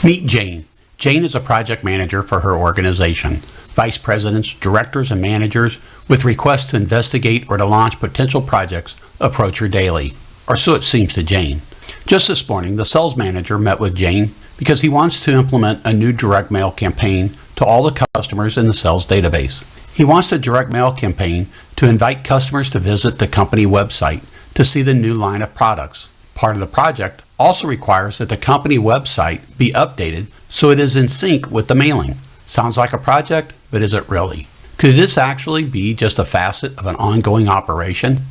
Meet Jane. Jane is a project manager for her organization. Vice presidents, directors, and managers with requests to investigate or to launch potential projects approach her daily, or so it seems to Jane. Just this morning, the sales manager met with Jane because he wants to implement a new direct mail campaign to all the customers in the sales database. He wants the direct mail campaign to invite customers to visit the company website to see the new line of products. Part of the project also requires that the company website be updated so it is in sync with the mailing. Sounds like a project, but is it really? Could this actually be just a facet of an ongoing operation?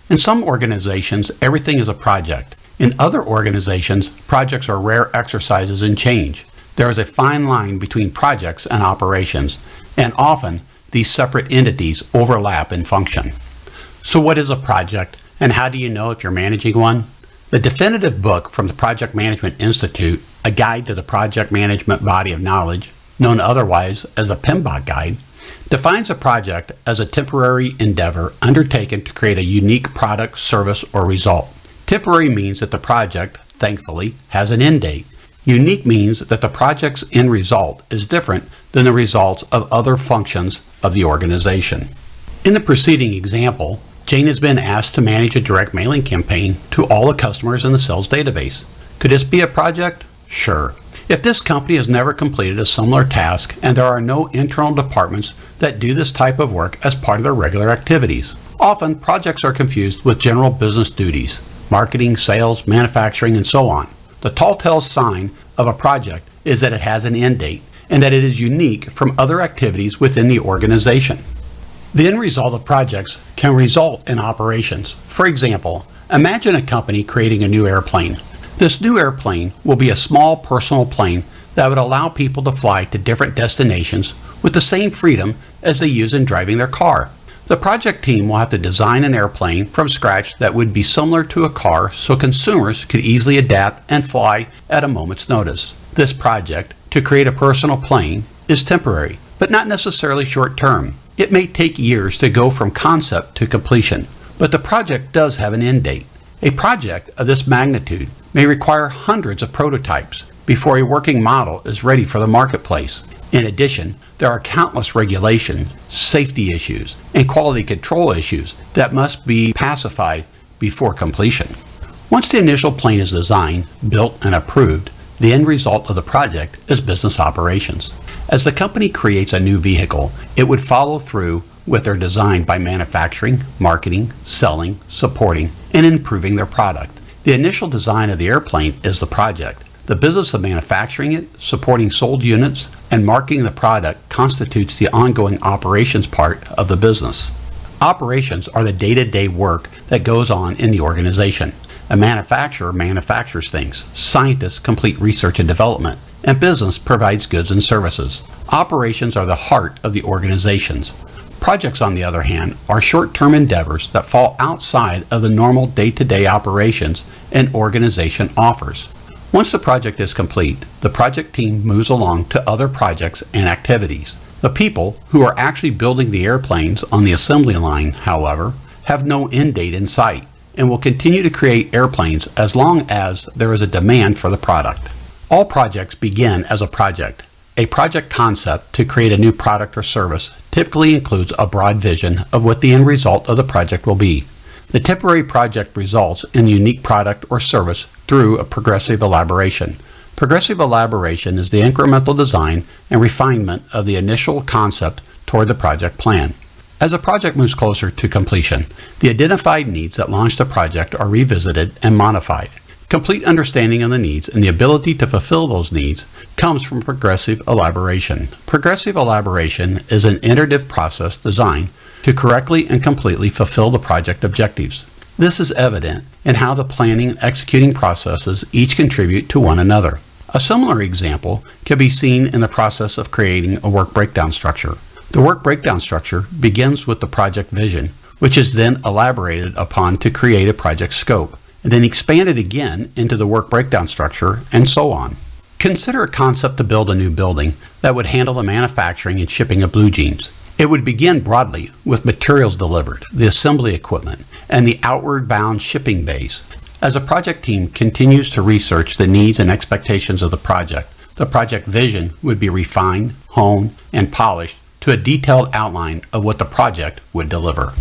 In some organizations, everything is a project. In other organizations, projects are rare exercises in change. There is a fine line between projects and operations, and often these separate entities overlap in function. So what is a project, and how do you know if you're managing one? The definitive book from the Project Management Institute, A Guide to the Project Management Body of Knowledge, known otherwise as the PMBOK Guide, defines a project as a temporary endeavor undertaken to create a unique product, service, or result. Temporary means that the project, thankfully, has an end date. Unique means that the project's end result is different than the results of other functions of the organization. In the preceding example, Jane has been asked to manage a direct mailing campaign to all the customers in the sales database. Could this be a project? Sure. If this company has never completed a similar task and there are no internal departments that do this type of work as part of their regular activities. Often, projects are confused with general business duties, marketing, sales, manufacturing, and so on. The telltale sign of a project is that it has an end date and that it is unique from other activities within the organization. The end result of projects can result in operations. For example, imagine a company creating a new airplane. This new airplane will be a small personal plane that would allow people to fly to different destinations with the same freedom as they use in driving their car. The project team will have to design an airplane from scratch that would be similar to a car so consumers could easily adapt and fly at a moment's notice. This project, to create a personal plane, is temporary, but not necessarily short-term. It may take years to go from concept to completion, but the project does have an end date. A project of this magnitude may require hundreds of prototypes before a working model is ready for the marketplace. In addition, there are countless regulations, safety issues, and quality control issues that must be pacified before completion. Once the initial plane is designed, built, and approved, the end result of the project is business operations. As the company creates a new vehicle, it would follow through with their design by manufacturing, marketing, selling, supporting, and improving their product. The initial design of the airplane is the project. The business of manufacturing it, supporting sold units, and marketing the product constitutes the ongoing operations part of the business. Operations are the day-to-day work that goes on in the organization. A manufacturer manufactures things, scientists complete research and development, and business provides goods and services. Operations are the heart of the organizations. Projects, on the other hand, are short-term endeavors that fall outside of the normal day-to-day operations an organization offers. Once the project is complete, the project team moves along to other projects and activities. The people who are actually building the airplanes on the assembly line, however, have no end date in sight and will continue to create airplanes as long as there is a demand for the product. All projects begin as a project. A project concept to create a new product or service typically includes a broad vision of what the end result of the project will be. The temporary project results in a unique product or service through a progressive elaboration. Progressive elaboration is the incremental design and refinement of the initial concept toward the project plan. As a project moves closer to completion, the identified needs that launched the project are revisited and modified. Complete understanding of the needs and the ability to fulfill those needs comes from progressive elaboration. Progressive elaboration is an iterative process designed to correctly and completely fulfill the project objectives. This is evident in how the planning and executing processes each contribute to one another. A similar example can be seen in the process of creating a work breakdown structure. The work breakdown structure begins with the project vision, which is then elaborated upon to create a project scope, and then expanded again into the work breakdown structure, and so on. Consider a concept to build a new building that would handle the manufacturing and shipping of blue jeans. It would begin broadly with materials delivered, the assembly equipment, and the outward bound shipping bays. As a project team continues to research the needs and expectations of the project, The project vision would be refined, honed, and polished to a detailed outline of what the project would deliver.